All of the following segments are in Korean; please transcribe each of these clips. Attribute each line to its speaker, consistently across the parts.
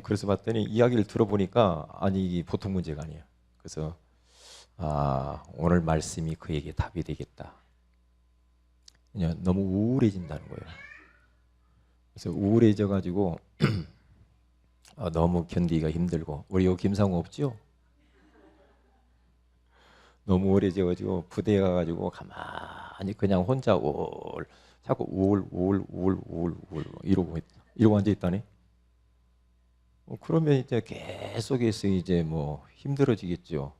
Speaker 1: 그래서 봤더니 이야기를 들어보니까 아니 이게 보통 문제가 아니야. 그래서 오늘 말씀이 그에게 답이 되겠다. 그냥 너무 우울해진다는 거예요. 그래서 우울해져 가지고 너무 견디기가 힘들고, 우리 여기 김상우 없죠? 너무 우울해져 가지고 부대에 가가지고 가만히 그냥 혼자 자꾸 우울 이러고 앉아 있다니. 그러면 이제 계속해서 이제 뭐 힘들어지겠죠.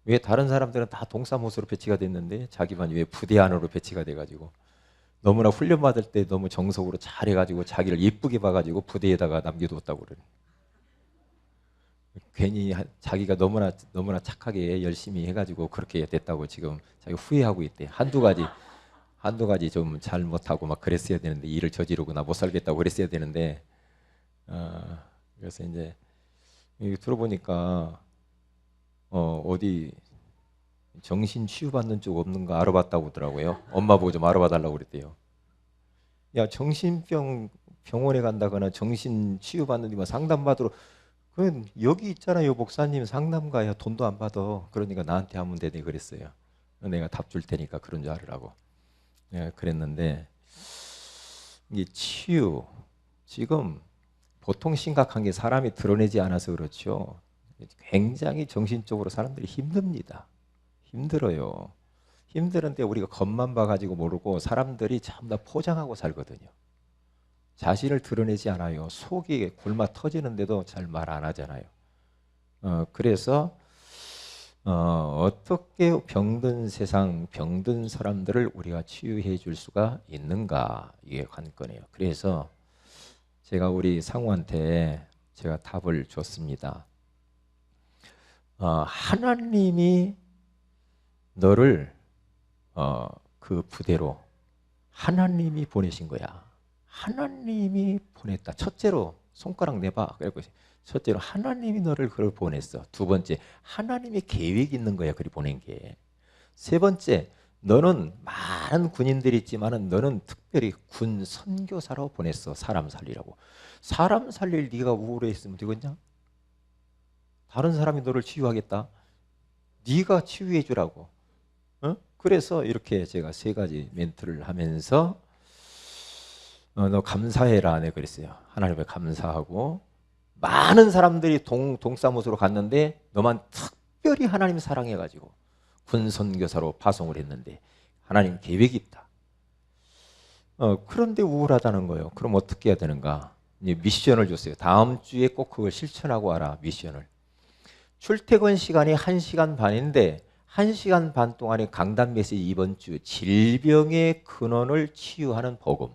Speaker 1: 왜 다른 사람들은 다 동사무소로 배치가 됐는데 자기 반이 왜 부대 안으로 배치가 돼가지고, 너무나 훈련 받을 때 너무 정석으로 잘해가지고 자기를 예쁘게 봐가지고 부대에다가 남겨뒀다고 그래. 괜히 자기가 너무나 착하게 열심히 해가지고 그렇게 됐다고 지금 자기 후회하고 있대. 한두 가지 좀 잘못하고 막 그랬어야 되는데, 일을 저지르고 나 못 살겠다고 그랬어야 되는데. 그래서 이제 들어보니까 어디 정신 치유받는 쪽 없는가 알아봤다고 하더라고요. 엄마 보고 좀 알아봐 달라고 그랬대요. 야, 정신병 병원에 간다거나 정신 치유받는 데만 상담받으러, 그건 여기 있잖아요 목사님, 상담가야 돈도 안 받아. 그러니까 나한테 하면 되네 그랬어요. 내가 답 줄 테니까 그런 줄 알으라고. 내가 그랬는데, 이게 치유 지금 보통 심각한 게 사람이 드러내지 않아서 그렇죠. 굉장히 정신적으로 사람들이 힘듭니다. 힘들어요. 힘드는데 우리가 겉만 봐가지고 모르고 사람들이 전부 다 포장하고 살거든요. 자신을 드러내지 않아요. 속이 굶어 터지는데도 잘 말 안 하잖아요. 그래서 어떻게 병든 세상, 병든 사람들을 우리가 치유해 줄 수가 있는가, 이게 관건이에요. 그래서 제가 우리 상우한테 제가 답을 줬습니다. 하나님이 너를 그 부대로 하나님이 보내신 거야. 하나님이 보냈다. 첫째로 손가락 내봐. 그리고 첫째로 하나님이 너를 그걸 보냈어. 두 번째, 하나님의 계획이 있는 거야. 그리 보낸 게. 세 번째, 너는 많은 군인들이 있지만은 너는 특별히 군 선교사로 보냈어. 사람 살리라고. 사람 살릴 네가 우울해 있으면 되겠냐? 다른 사람이 너를 치유하겠다. 네가 치유해 주라고. 그래서 이렇게 제가 세 가지 멘트를 하면서 너 감사해라 네 그랬어요. 하나님께 감사하고, 많은 사람들이 동사무소로 갔는데 너만 특별히 하나님 사랑해가지고 군 선교사로 파송을 했는데 하나님 계획이 있다. 그런데 우울하다는 거예요. 그럼 어떻게 해야 되는가? 이제 미션을 줬어요. 다음 주에 꼭 그걸 실천하고 와라. 미션을. 출퇴근 시간이 1시간 반인데 1시간 반 동안의 강단 메시지, 이번 주 질병의 근원을 치유하는 복음,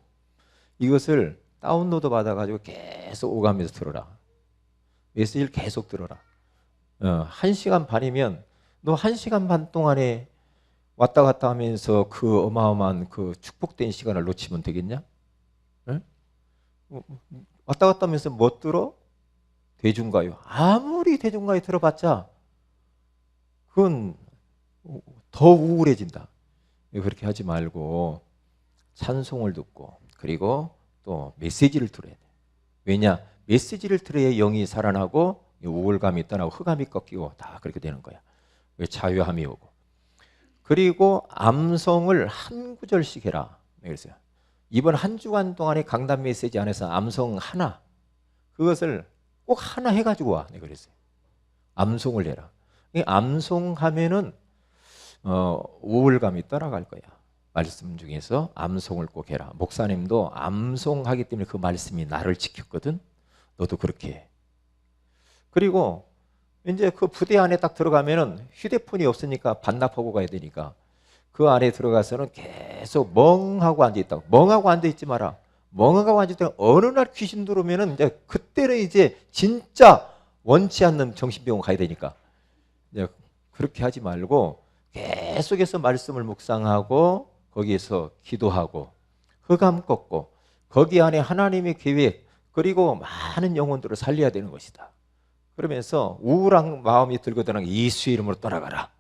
Speaker 1: 이것을 다운로드 받아가지고 계속 오가면서 들어라. 메시지를 계속 들어라. 1시간 반이면 너 1시간 반 동안에 왔다 갔다 하면서 그 어마어마한 그 축복된 시간을 놓치면 되겠냐? 응? 왔다 갔다 하면서 뭐 들어? 대중가요. 아무리 대중가요 들어봤자 그건 더 우울해진다. 그렇게 하지 말고 찬송을 듣고, 그리고 또 메시지를 들어야 돼. 왜냐? 메시지를 들어야 영이 살아나고 우울감이 떠나고 흑암이 꺾이고 다 그렇게 되는 거야. 자유함이 오고. 그리고 암송을 한 구절씩 해라. 그랬어요. 이번 한 주간 동안의 강단 메시지 안에서 암송 하나, 그것을 꼭 하나 해가지고 와. 내가 그랬어요. 암송을 해라. 이 암송하면은 우울감이 떠나갈 거야. 말씀 중에서 암송을 꼭 해라. 목사님도 암송하기 때문에 그 말씀이 나를 지켰거든. 너도 그렇게 해. 그리고 이제 그 부대 안에 딱 들어가면은 휴대폰이 없으니까 반납하고 가야 되니까 그 안에 들어가서는 계속 멍하고 앉아 있다고. 멍하고 앉아 있지 마라. 멍하고 앉아 있다가 어느 날 귀신 들어오면은 이제 그때는 이제 진짜 원치 않는 정신병원 가야 되니까 이제 그렇게 하지 말고 계속해서 말씀을 묵상하고 거기에서 기도하고 흑암 꺾고 거기 안에 하나님의 계획, 그리고 많은 영혼들을 살려야 되는 것이다. 그러면서 우울한 마음이 들거든 예수의 이름으로 떠나가라.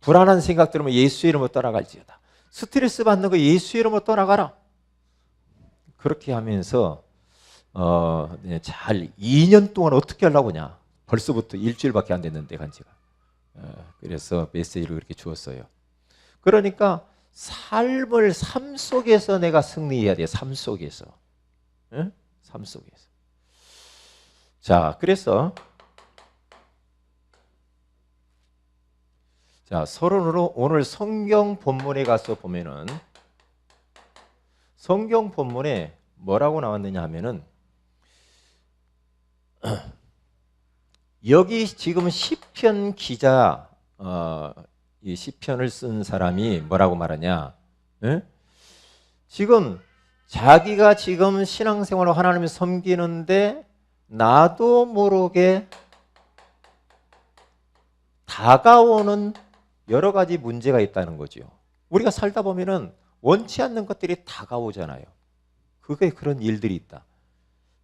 Speaker 1: 불안한 생각 들으면 예수의 이름으로 떠나갈지어다. 스트레스 받는 거 예수의 이름으로 떠나가라. 그렇게 하면서 잘 2년 동안 어떻게 하려고 하냐. 벌써부터 일주일밖에 안 됐는데 간지가. 그래서 메시지를 그렇게 주었어요. 그러니까 삶 속에서 내가 승리해야 돼. 삶 속에서. 응? 삶 속에서. 자, 그래서 자, 서론으로 오늘 성경 본문에 가서 보면은 성경 본문에 뭐라고 나왔느냐 하면은 여기 지금 시편 기자 이 시편을 쓴 사람이 뭐라고 말하냐? 에? 지금 자기가 지금 신앙생활로 하나님을 섬기는데 나도 모르게 다가오는 여러 가지 문제가 있다는 거죠. 우리가 살다 보면은 원치 않는 것들이 다가오잖아요. 그게 그런 일들이 있다.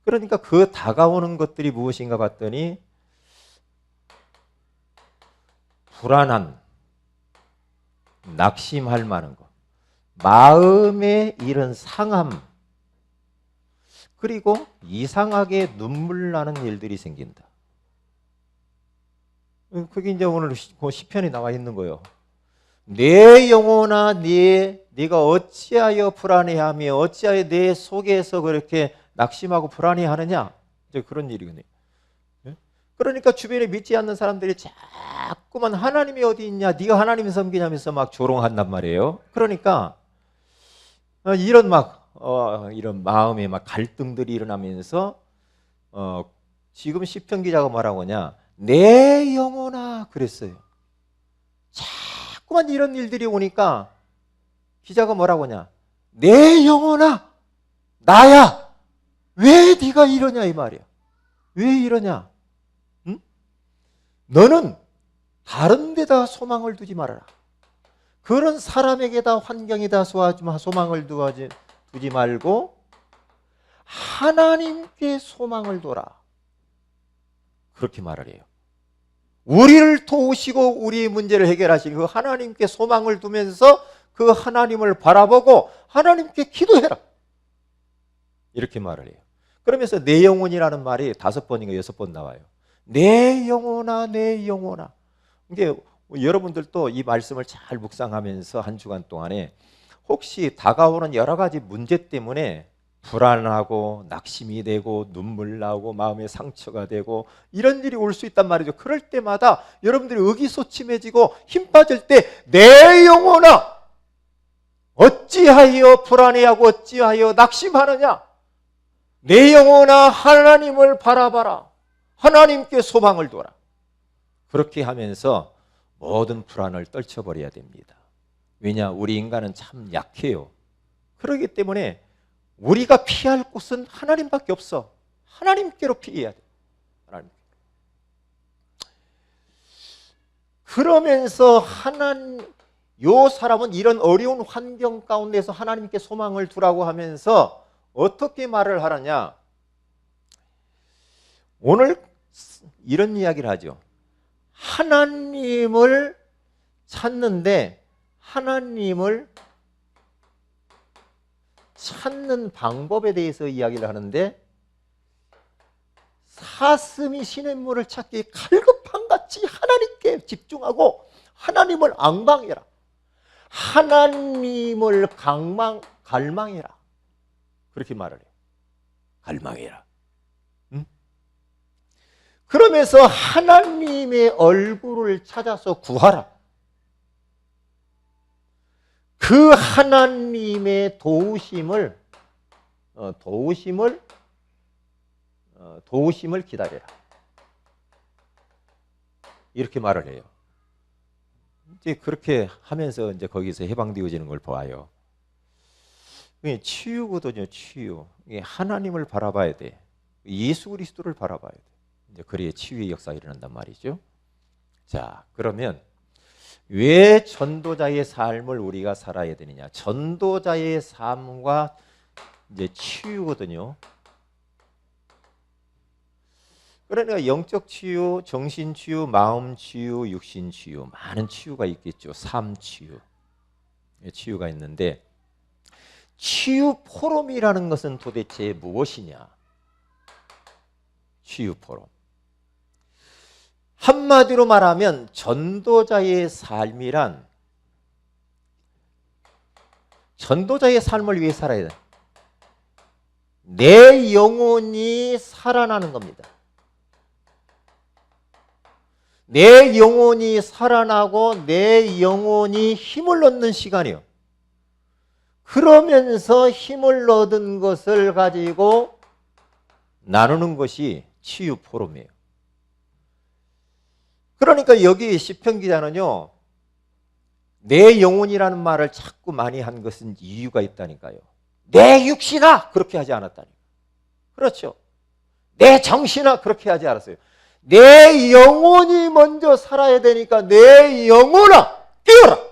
Speaker 1: 그러니까 그 다가오는 것들이 무엇인가 봤더니 불안한, 낙심할 만한 것, 마음의 이런 상함, 그리고 이상하게 눈물 나는 일들이 생긴다. 그게 이제 오늘 시편에 나와 있는 거예요. 내 영혼아, 네가 어찌하여 불안해하며 어찌하여 내 속에서 그렇게 낙심하고 불안해하느냐? 이제 그런 일이거든요. 그러니까 주변에 믿지 않는 사람들이 자꾸만 하나님이 어디 있냐, 네가 하나님을 섬기냐면서 막 조롱한단 말이에요. 그러니까 이런 이런 마음에 막 갈등들이 일어나면서 지금 시편 기자가 뭐라고 하냐? 내 영혼아 그랬어요. 자꾸만 이런 일들이 오니까 기자가 뭐라고 하냐? 내 영혼아 나야 왜 네가 이러냐 이 말이야. 왜 이러냐? 응? 너는 다른 데다 소망을 두지 말아라. 그런 사람에게다 환경에다 소망을 두지 말고 하나님께 소망을 둬라. 그렇게 말을 해요. 우리를 도우시고 우리의 문제를 해결하시는 그 하나님께 소망을 두면서 그 하나님을 바라보고 하나님께 기도해라. 이렇게 말을 해요. 그러면서 내 영혼이라는 말이 5번인가 6번 나와요. 내 영혼아, 내 영혼아. 이게 여러분들도 이 말씀을 잘 묵상하면서 한 주간 동안에 혹시 다가오는 여러 가지 문제 때문에 불안하고 낙심이 되고 눈물 나고 마음에 상처가 되고 이런 일이 올 수 있단 말이죠. 그럴 때마다 여러분들이 의기소침해지고 힘 빠질 때 내 영혼아 어찌하여 불안해하고 어찌하여 낙심하느냐? 내 영혼아 하나님을 바라봐라. 하나님께 소망을 둬라. 그렇게 하면서 모든 불안을 떨쳐버려야 됩니다. 왜냐? 우리 인간은 참 약해요. 그렇기 때문에 우리가 피할 곳은 하나님밖에 없어. 하나님께로 피해야 돼. 하나님. 그러면서 요 사람은 이런 어려운 환경 가운데서 하나님께 소망을 두라고 하면서 어떻게 말을 하느냐? 오늘 이런 이야기를 하죠. 하나님을 찾는데 하나님을 찾는 방법에 대해서 이야기를 하는데 사슴이 시냇물을 찾기 갈급한같이 하나님께 집중하고 하나님을 앙망해라. 하나님을 갈망해라. 그렇게 말을 해요. 갈망해라. 응? 그러면서 하나님의 얼굴을 찾아서 구하라. 그 하나님의 도우심을 기다려라. 이렇게 말을 해요. 이제 그렇게 하면서 이제 거기서 해방되어지는 걸 보아요. 치유거든요, 치유. 하나님을 바라봐야 돼. 예수 그리스도를 바라봐야 돼. 이제 그래야 치유의 역사가 일어난단 말이죠. 자, 그러면 왜 전도자의 삶을 우리가 살아야 되느냐? 전도자의 삶과 이제 치유거든요. 그러니까 영적 치유, 정신 치유, 마음 치유, 육신 치유, 많은 치유가 있겠죠. 삶 치유, 치유가 있는데 치유 포럼이라는 것은 도대체 무엇이냐? 치유 포럼. 한마디로 말하면 전도자의 삶이란 전도자의 삶을 위해 살아야 돼. 내 영혼이 살아나는 겁니다. 내 영혼이 살아나고 내 영혼이 힘을 얻는 시간이요. 그러면서 힘을 얻은 것을 가지고 나누는 것이 치유 포럼이에요. 그러니까 여기 시편 기자는요, 내 영혼이라는 말을 자꾸 많이 한 것은 이유가 있다니까요. 내 육신아 그렇게 하지 않았다니까. 그렇죠. 내 정신아 그렇게 하지 않았어요. 내 영혼이 먼저 살아야 되니까 내 영혼아 깨어라.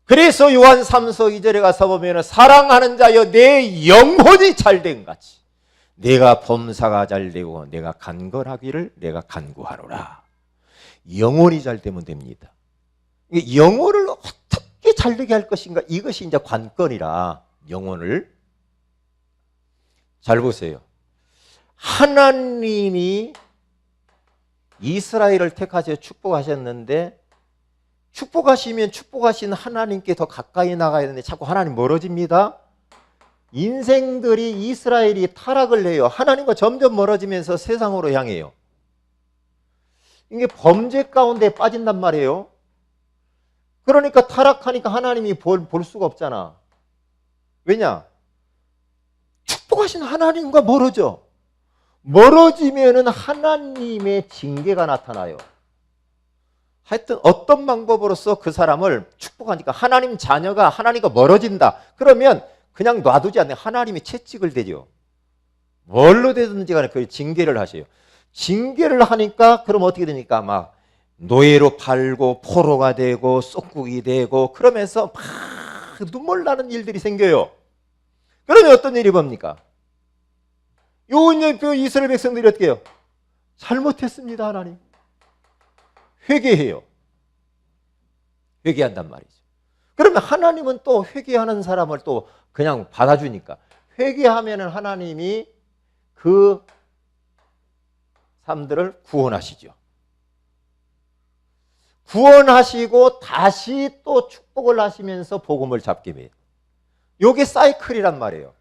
Speaker 1: 그래서 요한 3서 2절에 가서 보면 사랑하는 자여 내 영혼이 잘된 같이 내가 범사가 잘되고 내가 간건하기를 내가 간구하노라. 영혼이 잘되면 됩니다. 영혼을 어떻게 잘되게 할 것인가, 이것이 이제 관건이라. 영혼을 잘 보세요. 하나님이 이스라엘을 택하셔 축복하셨는데, 축복하시면 축복하신 하나님께 더 가까이 나가야 되는데 자꾸 하나님 멀어집니다. 인생들이 이스라엘이 타락을 해요. 하나님과 점점 멀어지면서 세상으로 향해요. 이게 범죄 가운데 빠진단 말이에요. 그러니까 타락하니까 하나님이 볼 수가 없잖아. 왜냐? 축복하신 하나님과 멀어져. 멀어지면은 하나님의 징계가 나타나요. 하여튼 어떤 방법으로서 그 사람을 축복하니까 하나님 자녀가 하나님과 멀어진다. 그러면 그냥 놔두지 않네. 하나님이 채찍을 대죠. 뭘로 되든지 간에 그 징계를 하세요. 징계를 하니까 그럼 어떻게 되니까 막 노예로 팔고 포로가 되고 쏙국이 되고 그러면서 막 눈물 나는 일들이 생겨요. 그러면 어떤 일이 봅니까? 요 이스라엘 백성들이 어떻게 해요? 잘못했습니다 하나님. 회개해요. 회개한단 말이죠. 그러면 하나님은 또 회개하는 사람을 또 그냥 받아주니까 회개하면은 하나님이 그 사람들을 구원하시죠. 구원하시고 다시 또 축복을 하시면서 복음을 잡게 돼요. 이게 사이클이란 말이에요.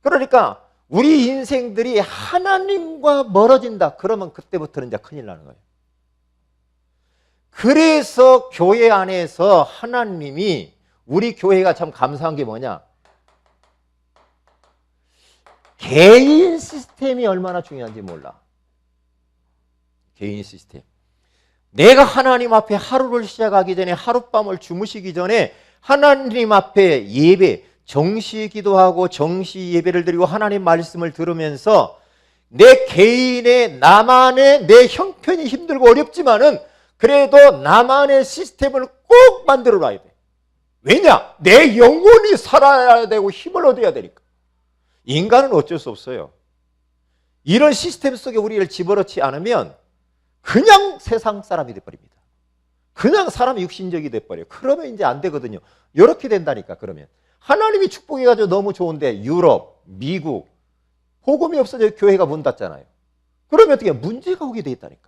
Speaker 1: 그러니까 우리 인생들이 하나님과 멀어진다. 그러면 그때부터는 이제 큰일 나는 거예요. 그래서 교회 안에서 하나님이, 우리 교회가 참 감사한 게 뭐냐? 개인 시스템이 얼마나 중요한지 몰라. 개인 시스템. 내가 하나님 앞에 하루를 시작하기 전에, 하룻밤을 주무시기 전에 하나님 앞에 예배, 정시 기도하고 정시 예배를 드리고 하나님 말씀을 들으면서 내 개인의 나만의 내 형편이 힘들고 어렵지만은 그래도 나만의 시스템을 꼭 만들어 놔야 돼. 왜냐? 내 영혼이 살아야 되고 힘을 얻어야 되니까. 인간은 어쩔 수 없어요. 이런 시스템 속에 우리를 집어넣지 않으면 그냥 세상 사람이 돼버립니다. 그냥 사람이 육신적이 돼버려요. 그러면 이제 안 되거든요. 이렇게 된다니까. 그러면 하나님이 축복해가지고 너무 좋은데 유럽, 미국 복음이 없어져 교회가 문 닫잖아요. 그러면 어떻게 문제가 오게 돼 있다니까.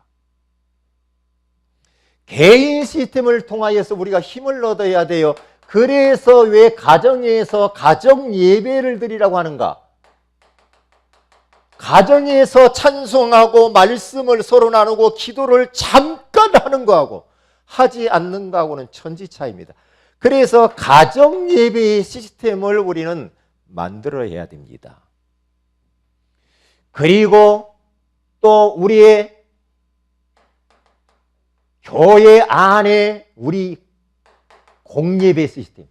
Speaker 1: 개인 시스템을 통하여서 우리가 힘을 얻어야 돼요. 그래서 왜 가정에서 가정 예배를 드리라고 하는가? 가정에서 찬송하고 말씀을 서로 나누고 기도를 잠깐 하는 거하고 하지 않는 거하고는 천지 차이입니다. 그래서 가정 예배의 시스템을 우리는 만들어야 됩니다. 그리고 또 우리의 교회 안에 우리 공예배 시스템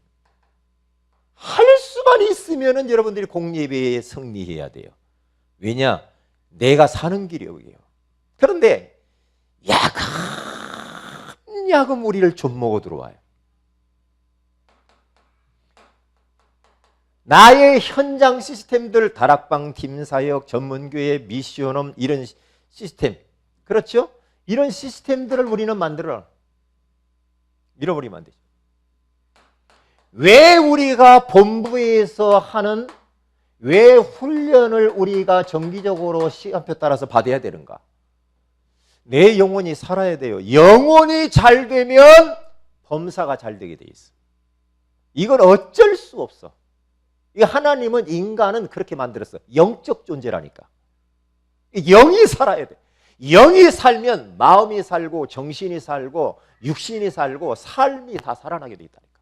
Speaker 1: 할 수만 있으면은 여러분들이 공예배에 승리해야 돼요. 왜냐? 내가 사는 길이 여기예요. 그런데 야금 우리를 좀먹어 들어와요. 나의 현장 시스템들, 다락방, 팀사역, 전문교회, 미션홈 이런 시스템, 그렇죠? 이런 시스템들을 우리는 만들어 잃어버리면 안 되죠. 왜 우리가 본부에서 하는, 왜 훈련을 우리가 정기적으로 시간표 따라서 받아야 되는가? 내 영혼이 살아야 돼요. 영혼이 잘 되면 범사가 잘 되게 돼 있어. 이건 어쩔 수 없어. 하나님은 인간은 그렇게 만들었어. 영적 존재라니까. 영이 살아야 돼. 영이 살면 마음이 살고 정신이 살고 육신이 살고 삶이 다 살아나게 돼 있다니까.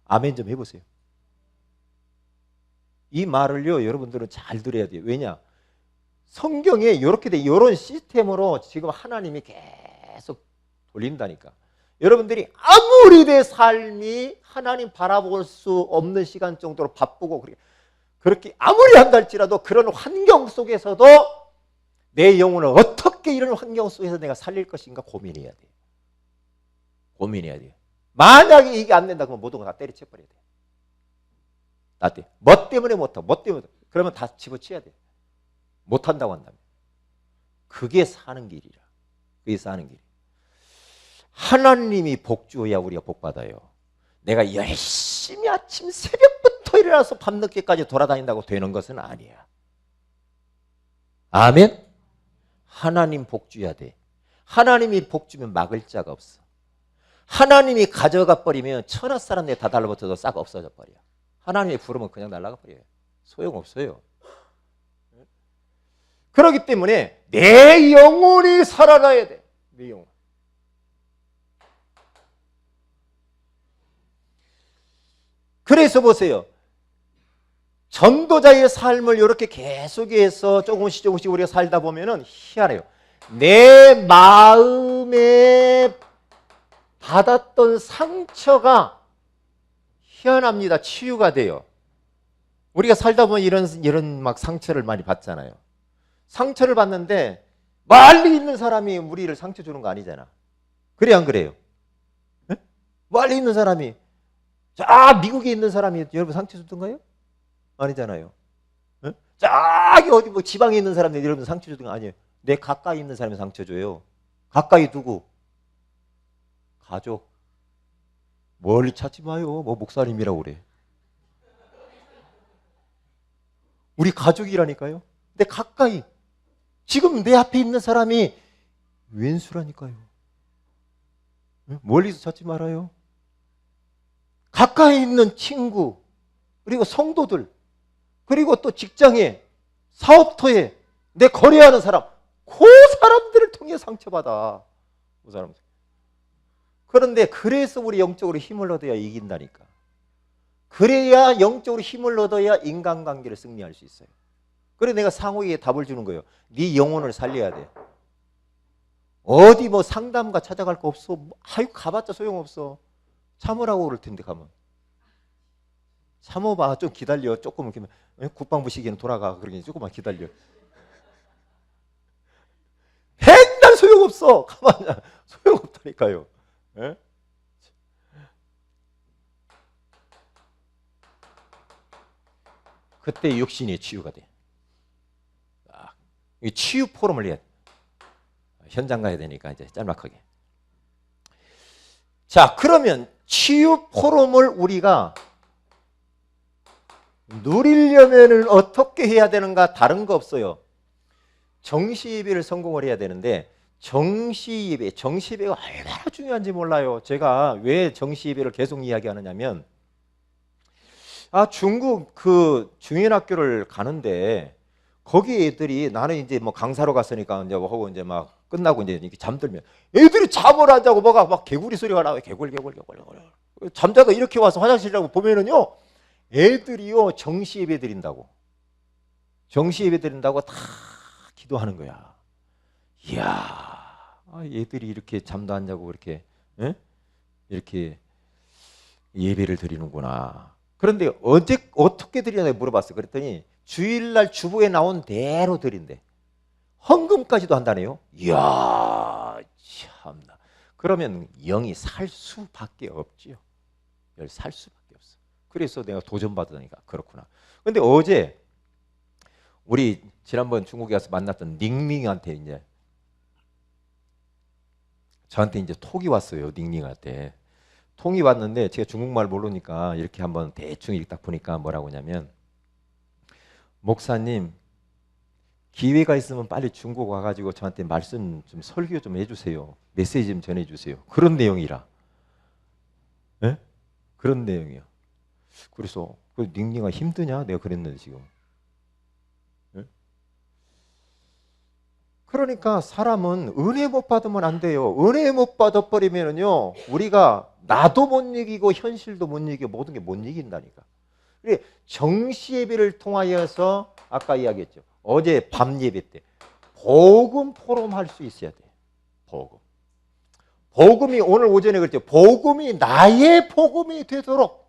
Speaker 1: 아멘 좀 해보세요. 이 말을요 여러분들은 잘 들어야 돼요. 왜냐? 성경에 이렇게 돼 이런 시스템으로 지금 하나님이 계속 돌린다니까. 여러분들이 아무리 내 삶이 하나님 바라볼 수 없는 시간 정도로 바쁘고 그렇게 아무리 한다 할지라도 그런 환경 속에서도 내 영혼을 어떻게 이런 환경 속에서 내가 살릴 것인가 고민해야 돼. 고민해야 돼. 만약에 이게 안 된다 그러면 모든 거 다 때려쳐버려야 돼. 나한테 뭐 때문에 못하고 뭐 때문에 못하고. 그러면 다 집어치워야 돼. 못한다고 한다면. 그게 사는 길이라. 그게 사는 길. 하나님이 복 주어야 우리가 복 받아요. 내가 열심히 아침 새벽부터 일어나서 밤늦게까지 돌아다닌다고 되는 것은 아니야. 아멘? 하나님 복 줘야 돼. 하나님이 복 주면 막을 자가 없어. 하나님이 가져가 버리면 천하 사람들이 다 달라붙어도 싹 없어져 버려. 하나님이 부르면 그냥 날아가 버려요. 소용없어요. 그렇기 때문에 내 영혼이 살아나야 돼. 내 영혼. 그래서 보세요. 전도자의 삶을 이렇게 계속해서 조금씩 우리가 살다 보면은 희한해요. 내 마음에 받았던 상처가 희한합니다. 치유가 돼요. 우리가 살다 보면 이런 막 상처를 많이 받잖아요. 상처를 받는데 멀리 있는 사람이 우리를 상처 주는 거 아니잖아. 그래 안 그래요? 네? 멀리 있는 사람이 미국에 있는 사람이 여러분 상처 주던가요? 아니잖아요. 네? 저기 어디 뭐 지방에 있는 사람들 여러분 상처 주던 거 아니에요. 내 가까이 있는 사람이 상처 줘요. 가까이 두고 가족. 멀리 찾지 마요. 뭐 목사님이라고 그래. 우리 가족이라니까요. 근데 가까이 지금 내 앞에 있는 사람이 왼수라니까요. 멀리서 찾지 말아요. 가까이 있는 친구 그리고 성도들 그리고 또 직장에 사업터에 내 거래하는 사람 그 사람들을 통해 상처받아. 그 사람. 그런데 그래서 우리 영적으로 힘을 얻어야 이긴다니까. 그래야 영적으로 힘을 얻어야 인간관계를 승리할 수 있어요. 그래서 내가 상호에게 답을 주는 거예요. 네 영혼을 살려야 돼. 어디 뭐 상담가 찾아갈 거 없어. 아유 가봤자 소용없어. 참으라고 그럴 텐데 가면. 참어봐. 좀 기다려. 조금 이렇게 국방부 시기는 돌아가. 그러니 조금만 기다려. 맨날 소용없어. 가만히 소용없다니까요. 에? 그때 육신이 치유가 돼. 이 치유 포럼을 해야 돼. 현장 가야 되니까 이제 짤막하게. 자, 그러면 치유 포럼을 우리가 누리려면 어떻게 해야 되는가? 다른 거 없어요. 정시예배를 성공을 해야 되는데 정시예배가 얼마나 중요한지 몰라요. 제가 왜 정시예배를 계속 이야기하느냐면 중국 그 중인학교를 가는데 거기 애들이 나는 이제 뭐 강사로 갔으니까 이제 뭐 하고 이제 막 끝나고 이제 이렇게 잠들면 애들이 잠을 안 자고 막 개구리 소리가 나와요. 개굴. 잠자다 이렇게 와서 화장실이라고 보면은요. 애들이요 정시 예배 드린다고 다 기도하는 거야. 이야, 애들이 이렇게 잠도 안 자고 이렇게 이렇게 예배를 드리는구나. 그런데 어떻게 드리냐 물어봤어요. 그랬더니 주일날 주보에 나온 대로 드린대. 헌금까지도 한다네요. 이야, 참나. 그러면 영이 살 수밖에 없지요. 살 수밖에 없어. 그래서 내가 도전받으니까 그렇구나. 근데 어제 우리 지난번 중국에 가서 만났던 닝닝한테 이제 저한테 이제 톡이 왔어요. 닝닝한테. 톡이 왔는데 제가 중국말 모르니까 이렇게 한번 대충 딱 보니까 뭐라고 하냐면 목사님 기회가 있으면 빨리 중국 와가지고 저한테 말씀 좀 설교 좀 해주세요. 메시지 좀 전해주세요. 그런 내용이라. 네? 그런 내용이야. 그래서 그 닝닝아 힘드냐? 내가 그랬는데 지금. 네? 그러니까 사람은 은혜 못 받으면 안 돼요. 은혜 못 받아버리면요 우리가 나도 못 이기고 현실도 못 이기고 모든 게 못 이긴다니까. 정시 예배를 통하여서 아까 이야기했죠. 어제 밤 예배 때 복음 포럼 할 수 있어야 돼. 복음이 오늘 오전에 그랬죠. 복음이 나의 복음이 되도록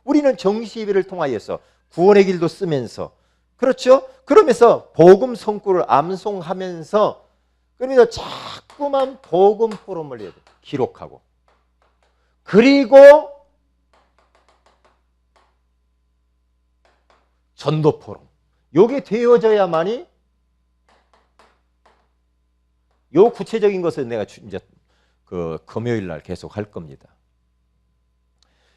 Speaker 1: 우리는 정시 예배를 통하여서 구원의 길도 쓰면서 그렇죠? 그러면서 복음 성구를 암송하면서 그러면서 자꾸만 복음 포럼을 해야 돼. 기록하고 그리고 전도 포럼. 요게 되어져야만이 요 구체적인 것을 내가 이제 그 금요일 날 계속 할 겁니다.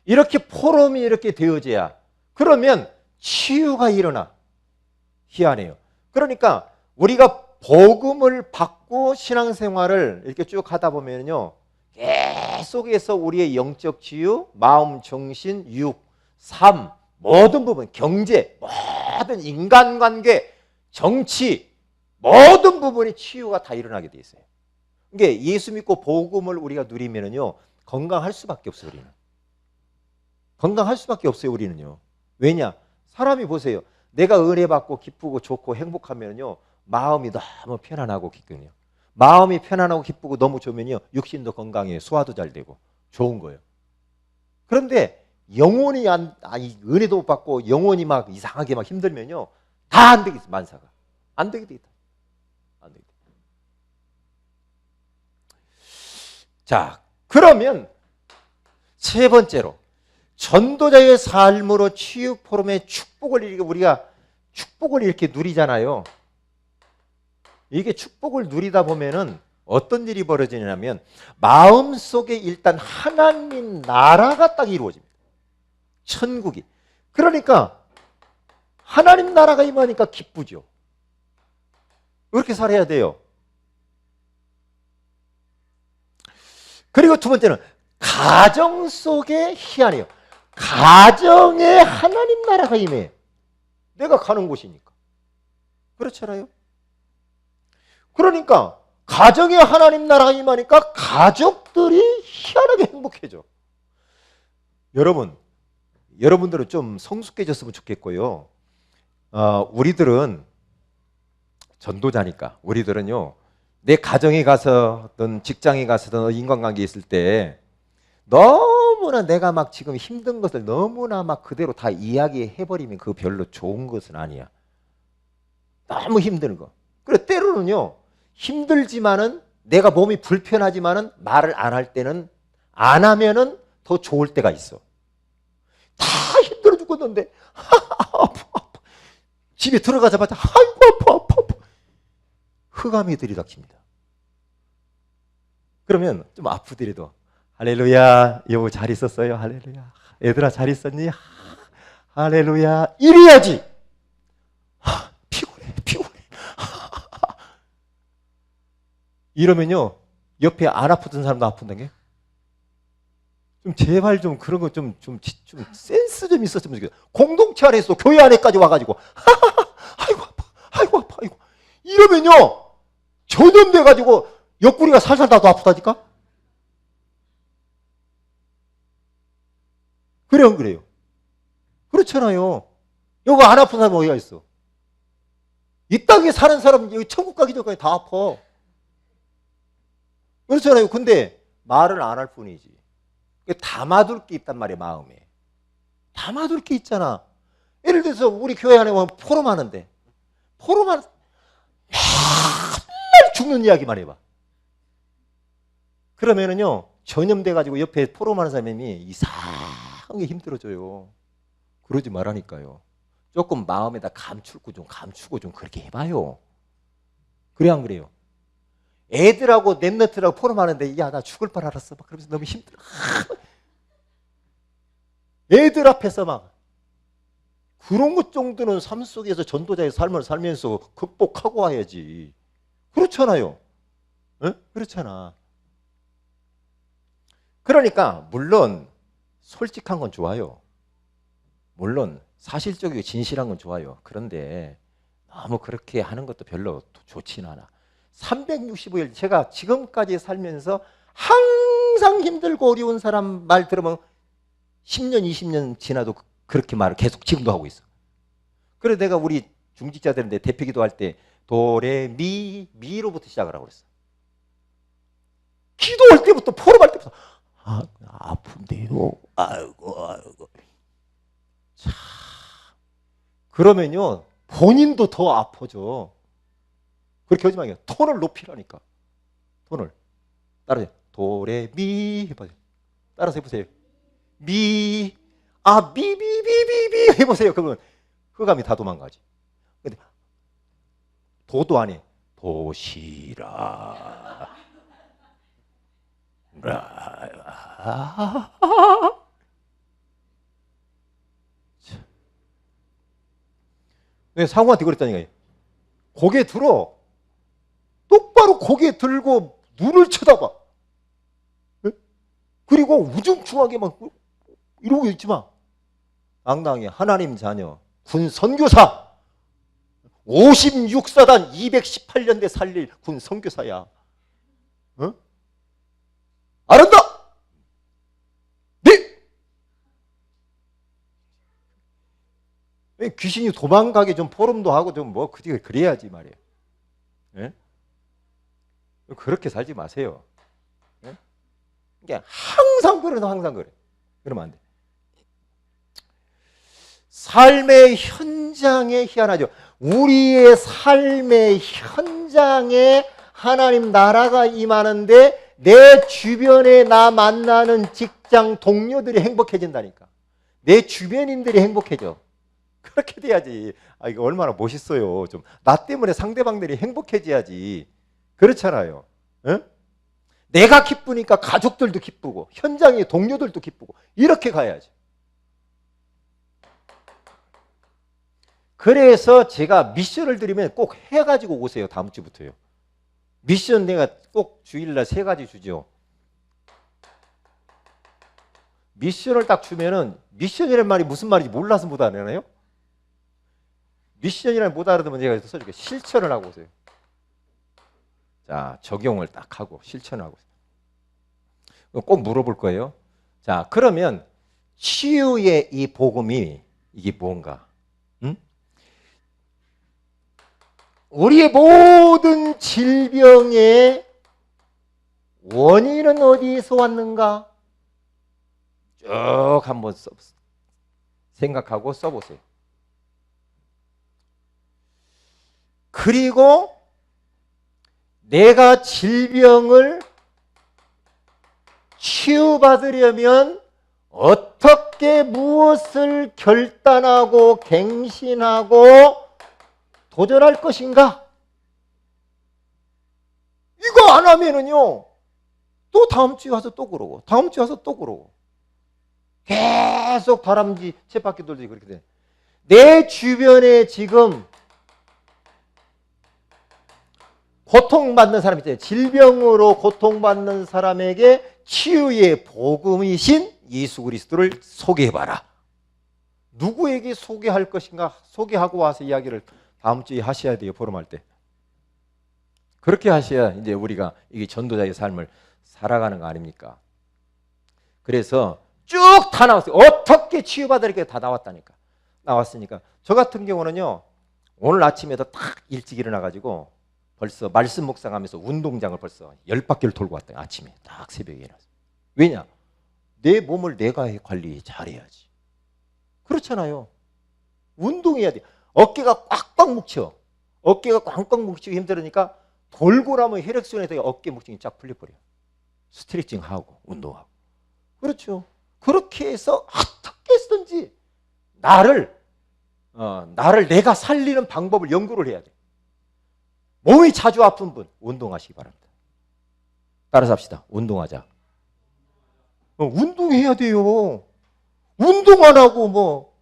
Speaker 1: 이렇게 포럼이 이렇게 되어져야 그러면 치유가 일어나. 희한해요. 그러니까 우리가 복음을 받고 신앙생활을 이렇게 쭉 하다 보면요 계속해서 우리의 영적 치유, 마음, 정신, 육, 삶 모든 부분, 경제, 모든 인간관계, 정치 모든 부분이 치유가 다 일어나게 돼 있어요. 이게 예수 믿고 복음을 우리가 누리면은요 건강할 수밖에 없어요. 우리는 건강할 수밖에 없어요. 우리는요. 왜냐? 사람이 보세요. 내가 은혜 받고 기쁘고 좋고 행복하면요 마음이 너무 편안하고 기쁘거든요. 마음이 편안하고 기쁘고 너무 좋으면요 육신도 건강해요. 소화도 잘 되고 좋은 거예요. 그런데 영혼이 은혜도 못 받고 영혼이 막 이상하게 막 힘들면요 다 안 되겠어. 만사가 안 되게 되겠다. 안 되겠다. 자, 그러면 세 번째로 전도자의 삶으로 치유 포럼의 축복을 우리가 축복을 이렇게 누리잖아요. 이게 축복을 누리다 보면은 어떤 일이 벌어지냐면 마음속에 일단 하나님 나라가 딱 이루어집니다. 천국이. 그러니까 하나님 나라가 임하니까 기쁘죠. 그렇게 살아야 돼요. 그리고 두 번째는 가정 속에 희한해요. 가정에 하나님 나라가 임해. 내가 가는 곳이니까. 그렇잖아요. 그러니까 가정에 하나님 나라가 임하니까 가족들이 희한하게 행복해져. 여러분들은 좀 성숙해졌으면 좋겠고요. 우리들은 전도자니까 우리들은요 내 가정에 가서든 직장에 가서든 인간관계에 있을 때 너무나 내가 막 지금 힘든 것을 너무나 막 그대로 다 이야기해버리면 그거 별로 좋은 것은 아니야. 너무 힘든 거. 그래 때로는요 힘들지만은 내가 몸이 불편하지만은 말을 안 할 때는 안 하면은 더 좋을 때가 있어. 다 힘들어 죽겠는데 아파. 집에 들어가자마자 아이고 아파. 흑암이 들이닥칩니다. 그러면 좀 아프더라도 할렐루야 여보 잘 있었어요? 할렐루야 얘들아 잘 있었니? 할렐루야 이래야지. 피곤해 이러면요 옆에 안 아프던 사람도 아픈다는 게 좀 제발 좀 그런 거 좀 센스 좀 있었으면 좋겠어. 공동체 안에서 교회 안에까지 와가지고 아이고 아파 이러면요 전염돼가지고 옆구리가 살살 나도 아프다니까. 그래요 안 그래요? 그렇잖아요. 여기 안 아픈 사람 어디가 있어? 이 땅에 사는 사람 여기 천국 가기 전까지 다 아파. 그렇잖아요. 근데 말을 안 할 뿐이지. 담아둘 게 있단 말이에요. 마음에 담아둘 게 있잖아. 예를 들어서 우리 교회 안에 보면 포럼 하는데 맨날 죽는 이야기만 해봐. 그러면은요 전염돼가지고 옆에 포럼하는 사람이 이상하게 힘들어져요. 그러지 말라니까요. 조금 마음에다 감추고 좀 그렇게 해봐요. 그래 안 그래요? 애들하고 랩너트라고 포럼하는데 야 나 죽을 뻔 알았어 막 그러면서 너무 힘들어. 애들 앞에서 막 그런 것 정도는 삶 속에서 전도자의 삶을 살면서 극복하고 와야지. 그렇잖아요. 에? 그렇잖아. 그러니까 물론 솔직한 건 좋아요. 물론 사실적이고 진실한 건 좋아요. 그런데 너무 그렇게 하는 것도 별로 좋지는 않아. 365일 제가 지금까지 살면서 항상 힘들고 어려운 사람 말 들으면 10년, 20년 지나도 그렇게 말을 계속 지금도 하고 있어. 그래서 내가 우리 중직자들인데 대표 기도할 때 도레미미로부터 시작을 하고 그랬어. 기도할 때부터 포럼할 때부터 아픈데요. 아이고. 자, 그러면요 본인도 더 아파져. 그렇게 하지 마요. 톤을 높이라니까. 톤을 따라서 도레미 해보세요. 따라서 해보세요. 미 해보세요. 그러면 흑암이 다 도망가지. 근데 도도 안 해. 도시라. 상우한테 그랬다니까요. 고개 들어. 똑바로 고개 들고 눈을 쳐다봐. 그리고 우중충하게 막 이러고 있지 마. 당당히 하나님 자녀, 군 선교사, 56사단 218년대 살릴 군 선교사야. 어? 알았다? 네? 귀신이 도망가게 좀 포럼도 하고 좀 뭐 그래야지 말이에요. 네? 그렇게 살지 마세요. 네? 그러니까 항상 그래. 그러면 안 돼. 삶의 현장에 희한하죠. 우리의 삶의 현장에 하나님 나라가 임하는데 내 주변에 나 만나는 직장 동료들이 행복해진다니까. 내 주변인들이 행복해져. 그렇게 돼야지. 이거 얼마나 멋있어요. 좀 나 때문에 상대방들이 행복해져야지. 그렇잖아요. 응? 내가 기쁘니까 가족들도 기쁘고 현장의 동료들도 기쁘고 이렇게 가야지. 그래서 제가 미션을 드리면 꼭 해가지고 오세요. 다음 주부터요. 미션 내가 꼭 주일날 3가지 주죠. 미션을 딱 주면은 미션이라는 말이 무슨 말인지 몰라서 못 알아내나요? 미션이라는 못 알아들으면 제가 써줄게요. 실천을 하고 오세요. 자, 적용을 딱 하고 실천을 하고 오세요. 꼭 물어볼 거예요. 자, 그러면 치유의 이 복음이 이게 뭔가? 우리의 모든 질병의 원인은 어디에서 왔는가? 쭉 한번 생각하고 써보세요. 그리고 내가 질병을 치유받으려면 어떻게 무엇을 결단하고 갱신하고 도전할 것인가? 이거 안 하면은요, 또 다음 주에 와서 또 그러고, 다음 주에 와서 또 그러고, 계속 다람쥐 쳇바퀴 돌듯이 그렇게 돼. 내 주변에 지금 고통받는 사람 있잖아요. 질병으로 고통받는 사람에게 치유의 복음이신 예수 그리스도를 소개해봐라. 누구에게 소개할 것인가? 소개하고 와서 이야기를 다음 주에 하셔야 돼요. 포럼할 때. 그렇게 하셔야 이제 우리가 이게 전도자의 삶을 살아가는 거 아닙니까? 그래서 쭉 다 나왔어요. 어떻게 치유받으리까 다 나왔다니까. 나왔으니까 저 같은 경우는요, 오늘 아침에도 딱 일찍 일어나가지고 벌써 말씀 묵상하면서 운동장을 벌써 10바퀴를 돌고 왔다. 아침에 딱 새벽에 일어나서. 왜냐? 내 몸을 내가 관리 잘해야지. 그렇잖아요. 운동해야 돼. 어깨가 꽉꽉 묵혀. 어깨가 꽉꽉 묵히고 힘들으니까 돌고 나면 혈액순환에서 어깨 묵증이 쫙 풀려버려. 스트레칭하고 운동하고. 그렇죠. 그렇게 해서 어떻게 해서든지 나를 내가 살리는 방법을 연구를 해야 돼. 몸이 자주 아픈 분 운동하시기 바랍니다. 따라서 합시다. 운동하자. 운동해야 돼요. 운동 안 하고 뭐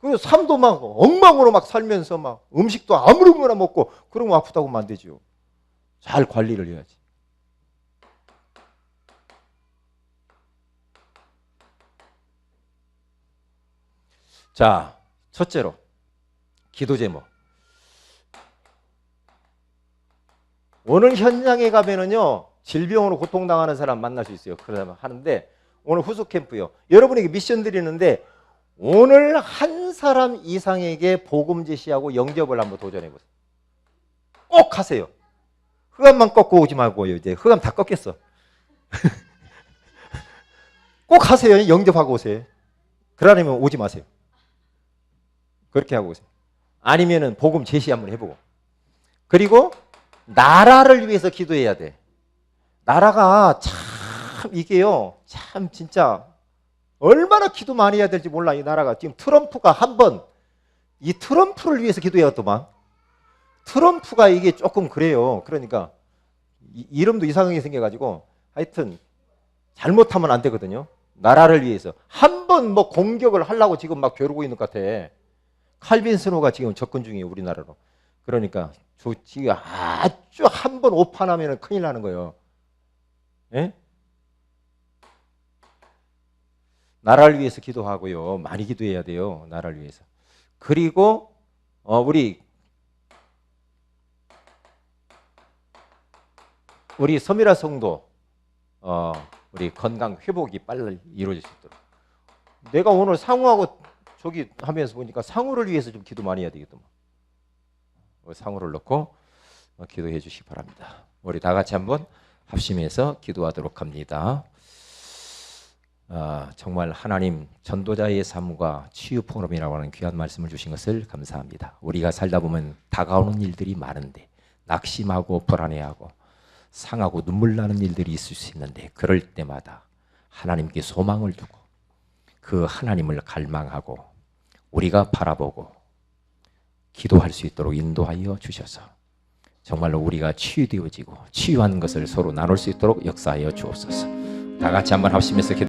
Speaker 1: 그 삶도 막 엉망으로 막 살면서 막 음식도 아무렇게나 먹고 그러면 아프다고 하면 안 되죠. 잘 관리를 해야지. 자, 첫째로 기도 제목. 오늘 현장에 가면은요, 질병으로 고통당하는 사람 만날 수 있어요. 그러면 하는데 오늘 후속 캠프요. 여러분에게 미션 드리는데 오늘 한 사람 이상에게 복음 제시하고 영접을 한번 도전해 보세요. 꼭 하세요. 흑암만 꺾고 오지 말고요. 이제 흑암 다 꺾였어. 꼭 하세요. 영접하고 오세요. 그러려면 오지 마세요. 그렇게 하고 오세요. 아니면은 복음 제시 한번 해보고. 그리고 나라를 위해서 기도해야 돼. 나라가 참 이게요. 참 진짜 얼마나 기도 많이 해야 될지 몰라. 이 나라가 지금 트럼프가 한번 이 트럼프를 위해서 기도해왔더만. 트럼프가 이게 조금 그래요. 그러니까 이름도 이상하게 생겨가지고 하여튼 잘못하면 안 되거든요. 나라를 위해서 한 번 뭐 공격을 하려고 지금 막 겨루고 있는 것 같아. 칼빈 스노가 지금 접근 중이에요, 우리나라로. 그러니까 지금 아주 한 번 오판하면 큰일 나는 거예요. 예? 나라를 위해서 기도하고요. 많이 기도해야 돼요. 나라를 위해서. 그리고 우리 서미라 성도 우리 건강 회복이 빨리 이루어질 수 있도록. 내가 오늘 상우하고 저기 하면서 보니까 상우를 위해서 좀 기도 많이 해야 되겠더만. 상우를 넣고 기도해 주시기 바랍니다. 우리 다 같이 한번 합심해서 기도하도록 합니다. 정말 하나님 전도자의 삶과 치유 포럼이라고 하는 귀한 말씀을 주신 것을 감사합니다. 우리가 살다 보면 다가오는 일들이 많은데 낙심하고 불안해하고 상하고 눈물 나는 일들이 있을 수 있는데 그럴 때마다 하나님께 소망을 두고 그 하나님을 갈망하고 우리가 바라보고 기도할 수 있도록 인도하여 주셔서 정말로 우리가 치유되어지고 치유한 것을 서로 나눌 수 있도록 역사하여 주옵소서. 다 같이 한번 합심해서